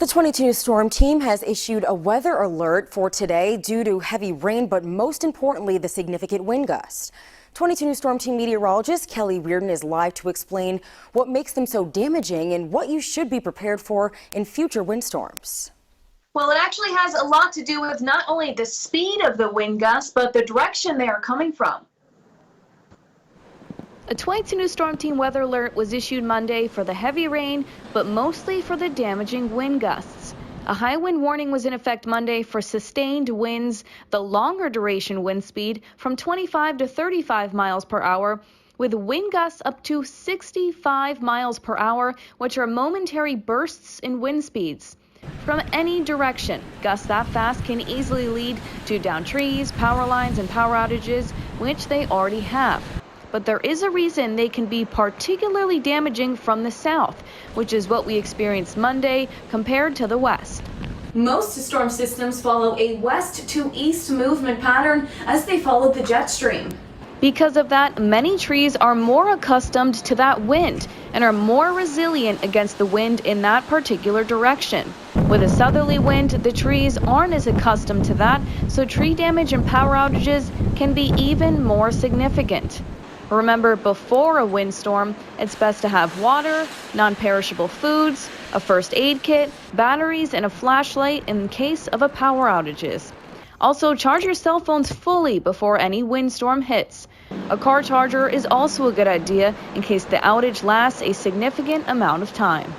The 22 News Storm Team has issued a weather alert for today due to heavy rain, but most importantly, the significant wind gusts. 22 News Storm Team meteorologist Kelly Reardon is live to explain what makes them so damaging and what you should be prepared for in future windstorms. Well, it actually has a lot to do with not only the speed of the wind gusts, but the direction they are coming from. A 22 News Storm Team weather alert was issued Monday for the heavy rain, but mostly for the damaging wind gusts. A high wind warning was in effect Monday for sustained winds, the longer duration wind speed from 25 to 35 miles per hour, with wind gusts up to 65 miles per hour, which are momentary bursts in wind speeds. From any direction, gusts that fast can easily lead to downed trees, power lines, and power outages, which they already have. But there is a reason they can be particularly damaging from the south, which is what we experienced Monday compared to the west. Most storm systems follow a west to east movement pattern as they follow the jet stream. Because of that, many trees are more accustomed to that wind and are more resilient against the wind in that particular direction. With a southerly wind, the trees aren't as accustomed to that, so tree damage and power outages can be even more significant. Remember, before a windstorm, it's best to have water, non-perishable foods, a first aid kit, batteries, and a flashlight in case of a power outages. Also, charge your cell phones fully before any windstorm hits. A car charger is also a good idea in case the outage lasts a significant amount of time.